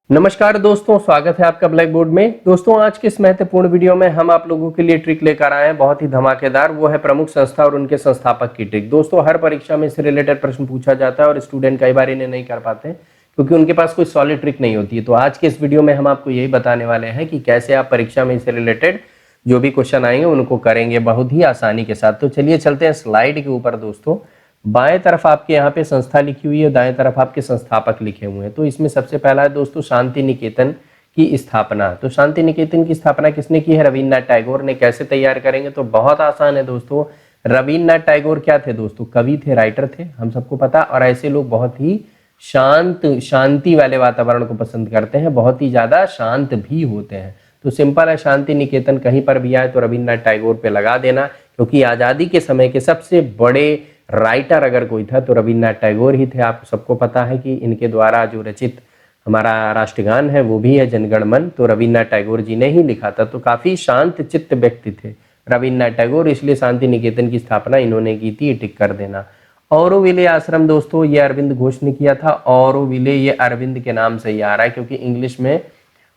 नमस्कार दोस्तों, स्वागत है आपका ब्लैक बोर्ड में। दोस्तों, आज के इस महत्वपूर्ण वीडियो में हम आप लोगों के लिए ट्रिक लेकर आए हैं, बहुत ही धमाकेदार। वो है प्रमुख संस्था और उनके संस्थापक की ट्रिक। दोस्तों, हर परीक्षा में इससे रिलेटेड प्रश्न पूछा जाता है और स्टूडेंट कई बार इन्हें नहीं कर पाते क्योंकि उनके पास कोई सॉलिड ट्रिक नहीं होती है। तो आज के इस वीडियो में हम आपको यही बताने वाले हैं कि कैसे आप परीक्षा में इससे रिलेटेड जो भी क्वेश्चन आएंगे उनको करेंगे बहुत ही आसानी के साथ। तो चलिए चलते हैं स्लाइड के ऊपर। दोस्तों, बाएं तरफ आपके यहाँ पे संस्था लिखी हुई है, दाएं तरफ आपके संस्थापक लिखे हुए हैं। तो इसमें सबसे पहला है दोस्तों शांति निकेतन की स्थापना। तो शांति निकेतन की स्थापना किसने की है? रविन्द्रनाथ टैगोर ने। कैसे तैयार करेंगे? तो बहुत आसान है दोस्तों। रविन्द्रनाथ टैगोर क्या थे दोस्तों? कवि थे, राइटर थे, हम सबको पता। और ऐसे लोग बहुत ही शांति वाले वातावरण को पसंद करते हैं, बहुत ही ज्यादा शांत भी होते हैं। तो सिंपल है, शांति निकेतन कहीं पर भी आए तो रविन्द्रनाथ टैगोर पे लगा देना, क्योंकि आजादी के समय के सबसे बड़े राइटर अगर कोई था तो रविन्द्रनाथ टैगोर ही थे। आप सबको पता है कि इनके द्वारा जो रचित हमारा राष्ट्रगान है वो भी है जनगण मन, तो रविन्द्रनाथ टैगोर जी ने ही लिखा था। तो काफी शांत चित्त व्यक्ति थे रविन्द्रनाथ टैगोर, इसलिए शांति निकेतन की स्थापना इन्होंने की थी। टिक कर देना। ऑरोविले आश्रम दोस्तों, ये अरविंद घोष ने किया था। ऑरोविले ये अरविंद के नाम से ही आ रहा है, क्योंकि इंग्लिश में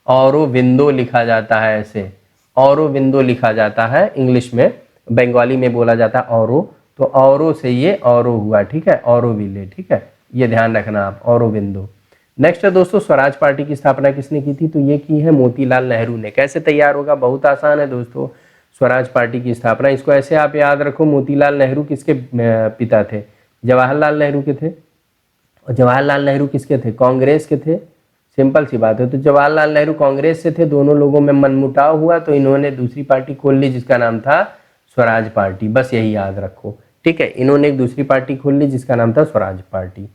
ऑरोविंदो लिखा जाता है, ऐसे ऑरोविंदो लिखा जाता है इंग्लिश में, बंगाली में बोला जाता है ऑरो, तो औरो से ये औरो हुआ। ठीक है, ऑरोविले। ठीक है, ये ध्यान रखना आप, ऑरोबिंदो। नेक्स्ट है दोस्तों स्वराज पार्टी की स्थापना किसने की थी? तो ये की है मोतीलाल नेहरू ने। कैसे तैयार होगा? बहुत आसान है दोस्तों। स्वराज पार्टी की स्थापना, इसको ऐसे आप याद रखो, मोतीलाल नेहरू किसके पिता थे? जवाहरलाल नेहरू के थे। और जवाहरलाल नेहरू किसके थे? कांग्रेस के थे। सिंपल सी बात है। तो जवाहरलाल नेहरू कांग्रेस से थे, दोनों लोगों में मनमुटाव हुआ तो इन्होंने दूसरी पार्टी खोल ली जिसका नाम था स्वराज पार्टी। बस यही याद रखो। ठीक है, इन्होंने एक दूसरी पार्टी खोल ली जिसका नाम था स्वराज पार्टी।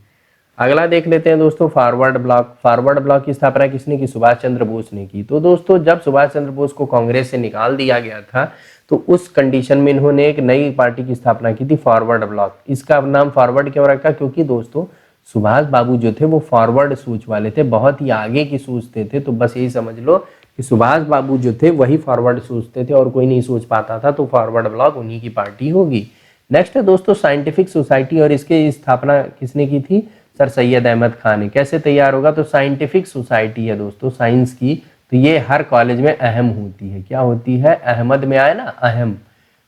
अगला देख लेते हैं दोस्तों फॉरवर्ड ब्लॉक। फॉरवर्ड ब्लॉक की स्थापना किसने की? सुभाष चंद्र बोस ने की। तो दोस्तों, जब सुभाष चंद्र बोस को कांग्रेस से निकाल दिया गया था तो उस कंडीशन में इन्होंने एक नई पार्टी की स्थापना की थी, फॉरवर्ड ब्लॉक। इसका नाम फॉरवर्ड क्यों रखा? क्योंकि दोस्तों सुभाष बाबू जो थे वो फॉरवर्ड सोच वाले थे, बहुत ही आगे की सोचते थे। तो बस यही समझ लो कि सुभाष बाबू जो थे वही फॉरवर्ड सोचते थे और कोई नहीं सोच पाता था, तो फॉरवर्ड ब्लॉक उन्हीं की पार्टी होगी। नेक्स्ट है दोस्तों साइंटिफिक सोसाइटी, और इसकी स्थापना किसने की थी? सर सैयद अहमद खान ने। कैसे तैयार होगा? तो साइंटिफिक सोसाइटी है दोस्तों साइंस की, तो ये हर कॉलेज में अहम होती है। क्या होती है? अहमद में आए ना, अहम।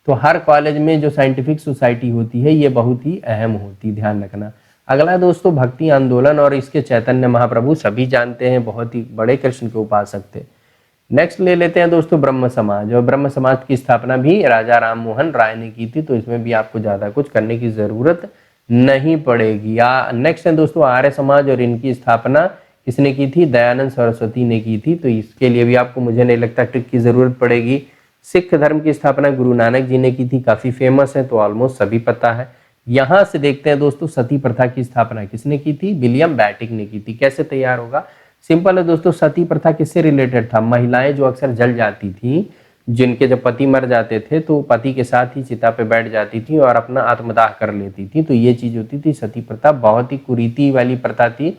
तो हर कॉलेज में जो साइंटिफिक सोसाइटी होती है ये बहुत ही अहम होती, ध्यान रखना। अगला दोस्तों भक्ति आंदोलन, और इसके चैतन्य महाप्रभु सभी जानते हैं, बहुत ही बड़े कृष्ण के उपासक थे। नेक्स्ट ले लेते हैं दोस्तों ब्रह्म समाज, और ब्रह्म समाज की स्थापना भी राजा राम मोहन राय ने की थी। तो इसमें भी आपको ज्यादा कुछ करने की जरूरत नहीं पड़ेगी। नेक्स्ट है दोस्तों आर्य समाज, और इनकी स्थापना किसने की थी? दयानंद सरस्वती ने की थी। तो इसके लिए भी आपको मुझे नहीं लगता ट्रिक की जरूरत पड़ेगी। सिख धर्म की स्थापना गुरु नानक जी ने की थी, काफी फेमस है, तो ऑलमोस्ट सभी पता है। यहां से देखते हैं दोस्तों सती प्रथा की स्थापना किसने की थी? विलियम बैटिक ने की थी। कैसे तैयार होगा? सिंपल है दोस्तों, सती प्रथा किससे रिलेटेड था? महिलाएं जो अक्सर जल जाती थी, जिनके जब पति मर जाते थे तो पति के साथ ही चिता पे बैठ जाती थी और अपना आत्मदाह कर लेती थी। तो ये चीज होती थी सती प्रथा, बहुत ही कुरीति वाली प्रथा थी।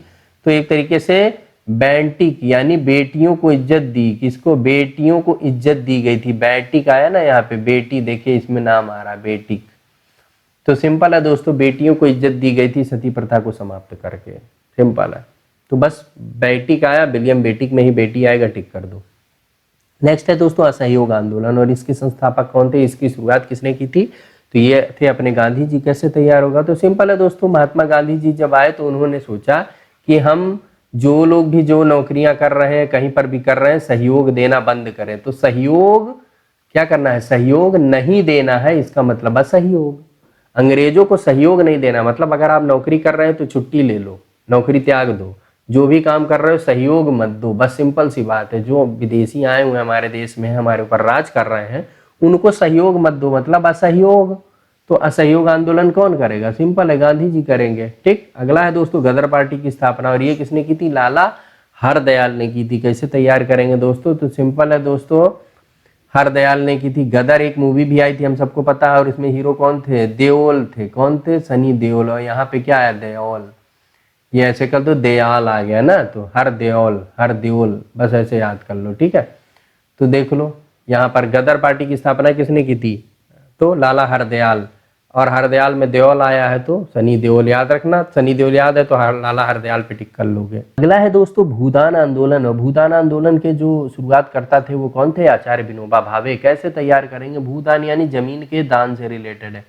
तो एक तरीके से बैंटिक यानी बेटियों को इज्जत दी। किसको? बेटियों को इज्जत दी गई थी। बैटिक आया ना यहाँ पे, बेटी, देखिए इसमें नाम आ रहा है बेटिक। तो सिंपल है दोस्तों, बेटियों को इज्जत दी गई थी सती प्रथा को समाप्त करके। सिंपल है। तो बस बेटिक आया, विलियम बेटिक में ही बेटी आएगा, टिक कर दो। नेक्स्ट है दोस्तों असहयोग आंदोलन, और इसके संस्थापक कौन थे? इसकी शुरुआत किसने की थी? तो ये थे अपने गांधी जी। कैसे तैयार होगा? तो सिंपल है दोस्तों, महात्मा गांधी जी जब आए तो उन्होंने सोचा कि हम जो लोग भी जो नौकरियां कर रहे हैं, कहीं पर भी कर रहे हैं, सहयोग देना बंद करें। तो सहयोग क्या करना है? सहयोग नहीं देना है, इसका मतलब असहयोग। अंग्रेजों को सहयोग नहीं देना मतलब अगर आप नौकरी कर रहे हैं तो छुट्टी ले लो, नौकरी त्याग दो, जो भी काम कर रहे हो सहयोग मत दो। बस सिंपल सी बात है। जो विदेशी आए हुए हमारे देश में हमारे ऊपर राज कर रहे हैं उनको सहयोग मत दो, मतलब असहयोग। तो असहयोग आंदोलन कौन करेगा? सिंपल है, गांधी जी करेंगे। ठीक। अगला है दोस्तों गदर पार्टी की स्थापना, और ये किसने की थी? लाला हरदयाल ने की थी। कैसे तैयार करेंगे दोस्तों? तो सिंपल है दोस्तों, हरदयाल ने की थी। गदर एक मूवी भी आई थी, हम सबको पता है, और इसमें हीरो कौन थे? देओल थे। कौन थे? सनी देओल। और यहाँ पे क्या है? देओल। ये ऐसे कर दो, दयाल आ गया ना, तो हर देओल, हर देओल, बस ऐसे याद कर लो। ठीक है, तो देख लो यहाँ पर गदर पार्टी की स्थापना किसने की थी? तो लाला हरदयाल। और हरदयाल में देओल आया है तो सनी देओल याद रखना, सनी देओल याद है तो लाला हरदयाल पे टिक कर लोगे। अगला है दोस्तों भूदान आंदोलन। और भूदान आंदोलन के जो शुरुआत करता थे वो कौन थे? आचार्य विनोबा भावे। कैसे तैयार करेंगे? भूदान यानी जमीन के दान से रिलेटेड है,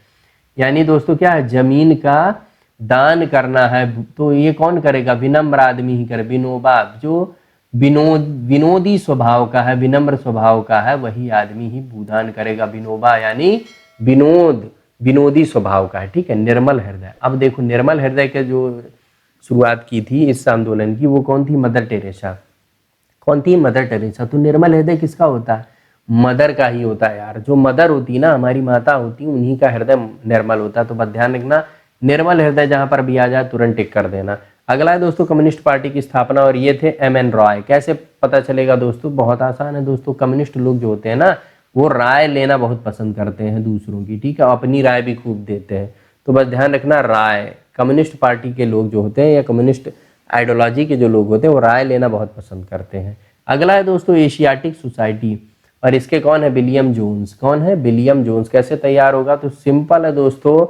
यानी दोस्तों क्या है, जमीन का दान करना है। तो ये कौन करेगा? विनम्र आदमी ही करे। विनोबा जो विनोदी स्वभाव का है, विनम्र स्वभाव का है, वही आदमी ही भूदान करेगा। विनोबा यानी विनोदी स्वभाव का है, ठीक है, निर्मल हृदय। अब देखो निर्मल हृदय के जो शुरुआत की थी इस आंदोलन की, वो कौन थी? Mother Teresa. कौन थी? Mother Teresa. तो निर्मल हृदय किसका होता है? मदर का ही होता है यार। जो मदर होती ना, हमारी माता होती, उन्हीं का हृदय निर्मल होता है। तो बस ध्यान रखना, निर्मल हृदय जहां पर भी आ जाए तुरंत टिक कर देना। अगला है दोस्तों कम्युनिस्ट पार्टी की स्थापना, और ये थे एम.एन. रॉय। कैसे पता चलेगा दोस्तों? बहुत आसान है दोस्तों। कम्युनिस्ट लोग जो होते हैं ना, वो राय लेना बहुत पसंद करते हैं दूसरों की, ठीक है, अपनी राय भी खूब देते हैं। तो बस ध्यान रखना, राय, कम्युनिस्ट पार्टी के लोग जो होते हैं या कम्युनिस्ट आइडियोलॉजी के जो लोग होते हैं वो राय लेना बहुत पसंद करते हैं। अगला है दोस्तों एशियाटिक सोसाइटी, और इसके कौन है? William Jones. कौन है? William Jones. कैसे तैयार होगा? तो सिंपल है दोस्तों,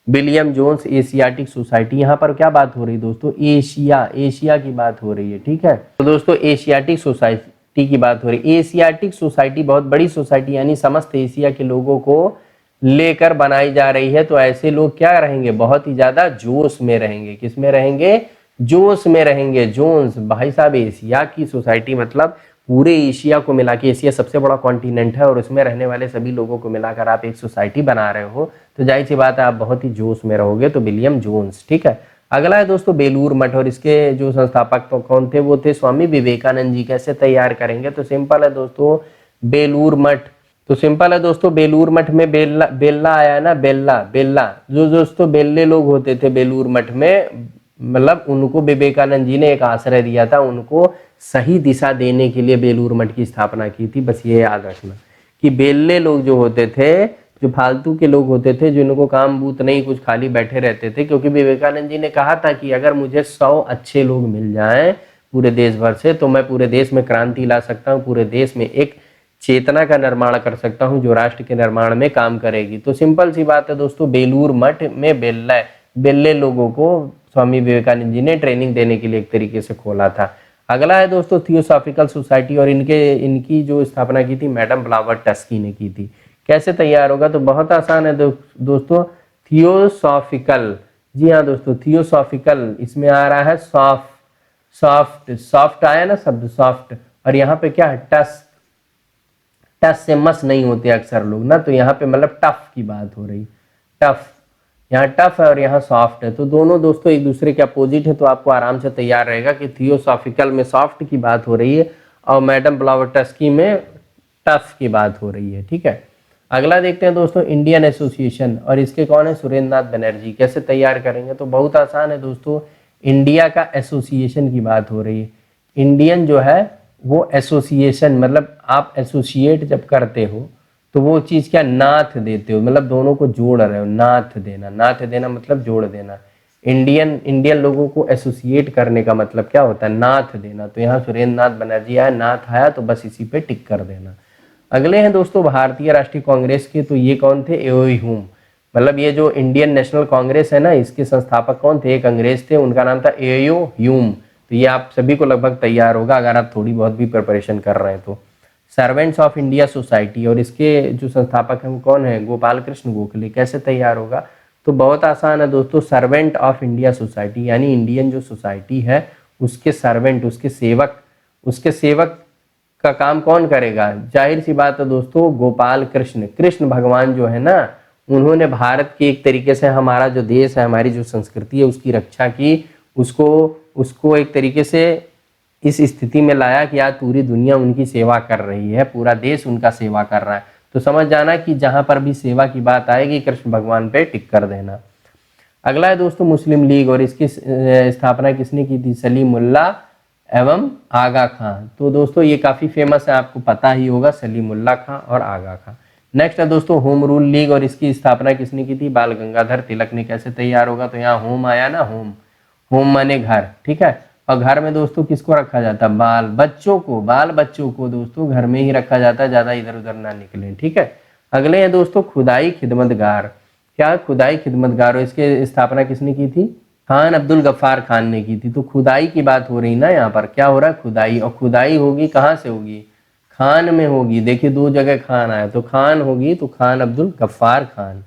विलियम जोन्स एशियाटिक सोसाइटी। यहाँ पर क्या बात हो रही है दोस्तों? एशिया की बात हो रही है, ठीक है। तो दोस्तों एशियाटिक सोसाइटी की बात हो रही है। एशियाटिक सोसाइटी बहुत बड़ी सोसाइटी, यानी समस्त एशिया के लोगों को लेकर बनाई जा रही है। तो ऐसे लोग क्या रहेंगे? बहुत ही ज्यादा जोश में रहेंगे। किस में रहेंगे? जोश में रहेंगे। जोन्स भाई साहब, एशिया की सोसाइटी मतलब पूरे एशिया को मिला के, एशिया सबसे बड़ा कॉन्टिनेंट है और उसमें रहने वाले सभी लोगों को मिलाकर आप एक सोसाइटी बना रहे हो, तो जाहिर सी बात है आप बहुत ही जोश में रहोगे। तो विलियम जोन्स, ठीक है। अगला है दोस्तों बेलूर मठ, और इसके जो संस्थापक तो कौन थे? वो थे स्वामी विवेकानंद जी। कैसे तैयार करेंगे? तो सिंपल है दोस्तों, बेलूर मठ। तो सिंपल है दोस्तों, बेलूर मठ में बेल्ला आया है ना, बेल्ला जो दोस्तों बेल्ले लोग होते थे बेलूर मठ में, मतलब उनको विवेकानंद जी ने एक आश्रय दिया था, उनको सही दिशा देने के लिए बेलूर मठ की स्थापना की थी। बस ये याद रखना कि बेल्ले लोग जो होते थे, जो फालतू के लोग होते थे, जिनको काम बूत नहीं, कुछ खाली बैठे रहते थे, क्योंकि विवेकानंद जी ने कहा था कि अगर मुझे 100 अच्छे लोग मिल जाएं पूरे देश भर से, तो मैं पूरे देश में क्रांति ला सकता हूँ, पूरे देश में एक चेतना का निर्माण कर सकता हूँ जो राष्ट्र के निर्माण में काम करेगी। तो सिंपल सी बात है दोस्तों, बेलूर मठ में बेल्ले लोगों को स्वामी विवेकानंद जी ने ट्रेनिंग देने के लिए एक तरीके से खोला था। अगला है दोस्तों थियोसॉफिकल सोसाइटी, और इनकी जो स्थापना की थी मैडम ब्लावरटस्की ने की थी। कैसे तैयार होगा? तो बहुत आसान है दोस्तों, थियोसॉफिकल। जी हाँ दोस्तों, थियोसॉफिकल, इसमें आ रहा है सॉफ्ट आया ना शब्द, सॉफ्ट, और यहाँ पे क्या है? टस से मस नहीं होते अक्सर लोग ना, तो यहाँ पे मतलब टफ की बात हो रही, टफ, यहाँ टफ है और यहाँ सॉफ्ट है, तो दोनों दोस्तों एक दूसरे के अपोजिट है। तो आपको आराम से तैयार रहेगा कि थियोसॉफिकल में सॉफ्ट की बात हो रही है और मैडम ब्लावरटस्की में टफ की बात हो रही है, ठीक है। अगला देखते हैं दोस्तों इंडियन एसोसिएशन, और इसके कौन है? सुरेंद्र नाथ बनर्जी। कैसे तैयार करेंगे? तो बहुत आसान है दोस्तों, इंडिया का एसोसिएशन की बात हो रही है। इंडियन जो है वो एसोसिएशन, मतलब आप एसोसिएट जब करते हो तो वो चीज क्या? नाथ देते हो, मतलब दोनों को जोड़ रहे हो, नाथ देना मतलब जोड़ देना। इंडियन लोगों को एसोसिएट करने का मतलब क्या होता है? नाथ देना। तो यहाँ सुरेंद्र नाथ बनर्जी आया, नाथ आया, तो बस इसी पे टिक कर देना। अगले हैं दोस्तों भारतीय राष्ट्रीय कांग्रेस के, तो ये कौन थे? एओ ह्यूम। मतलब ये जो इंडियन नेशनल कांग्रेस है ना, इसके संस्थापक कौन थे? एक अंग्रेज थे, उनका नाम था एओ ह्यूम। तो ये आप सभी को लगभग तैयार होगा अगर आप थोड़ी बहुत भी प्रिपरेशन कर रहे हैं तो। सर्वेंट्स ऑफ इंडिया सोसाइटी, और इसके जो संस्थापक हैं वो कौन है? गोपाल कृष्ण गोखले। कैसे तैयार होगा? तो बहुत आसान है दोस्तों, सर्वेंट ऑफ इंडिया सोसाइटी यानी इंडियन जो सोसाइटी है उसके सर्वेंट, उसके सेवक का काम कौन करेगा? जाहिर सी बात है दोस्तों, गोपाल कृष्ण भगवान जो है ना, उन्होंने भारत की एक तरीके से, हमारा जो देश है, हमारी जो संस्कृति है, उसकी रक्षा की, उसको एक तरीके से इस स्थिति में लाया कि आज पूरी दुनिया उनकी सेवा कर रही है, पूरा देश उनका सेवा कर रहा है। तो समझ जाना कि जहां पर भी सेवा की बात आएगी कृष्ण भगवान पे टिक कर देना। अगला है दोस्तों मुस्लिम लीग, और इसकी स्थापना किसने की थी? सलीमुल्लाह एवं आगा खां। तो दोस्तों ये काफी फेमस है, आपको पता ही होगा, सलीमुल्लाह खां और आगा खां। नेक्स्ट है दोस्तों होम रूल लीग, और इसकी स्थापना किसने की थी? बाल गंगाधर तिलक ने। कैसे तैयार होगा? तो यहाँ होम आया ना, होम माने घर, ठीक है। और घर में दोस्तों किसको रखा जाता है? बाल बच्चों को दोस्तों घर में ही रखा जाता है, ज्यादा इधर उधर ना निकले, ठीक है। अगले हैं दोस्तों खुदाई खिदमतगार। क्या खुदाई खिदमतगारों, इसके स्थापना किसने की थी? खान अब्दुल गफ्फार खान ने की थी। तो खुदाई की बात हो रही ना, यहाँ पर क्या हो रहा है? खुदाई। और खुदाई होगी कहाँ से होगी? खान में होगी। देखिए 2 जगह खान आया, तो खान होगी, तो खान अब्दुल गफ्फार खान।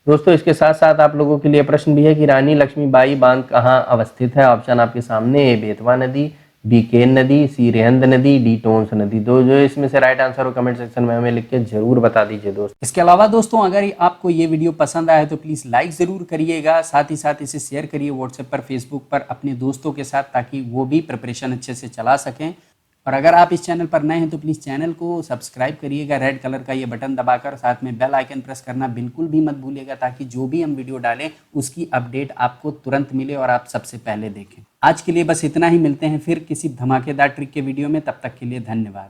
दोस्तों इसके साथ साथ आप लोगों के लिए प्रश्न भी है कि रानी लक्ष्मीबाई बांध कहाँ अवस्थित है? ऑप्शन आपके सामने, ए बेतवा नदी, बी केन नदी, सी रेहंद नदी, डी टोंस नदी। दो जो इसमें से राइट आंसर हो कमेंट सेक्शन में हमें लिख के जरूर बता दीजिए दोस्त। इसके अलावा दोस्तों अगर आपको ये वीडियो पसंद आया तो प्लीज़ लाइक ज़रूर करिएगा, साथ ही साथ इसे शेयर करिए व्हाट्सएप पर, फेसबुक पर अपने दोस्तों के साथ, ताकि वो भी प्रिपरेशन अच्छे से चला सकें। और अगर आप इस चैनल पर नए हैं तो प्लीज़ चैनल को सब्सक्राइब करिएगा, रेड कलर का ये बटन दबाकर, साथ में बेल आइकन प्रेस करना बिल्कुल भी मत भूलिएगा, ताकि जो भी हम वीडियो डालें उसकी अपडेट आपको तुरंत मिले और आप सबसे पहले देखें। आज के लिए बस इतना ही, मिलते हैं फिर किसी धमाकेदार ट्रिक के वीडियो में, तब तक के लिए धन्यवाद।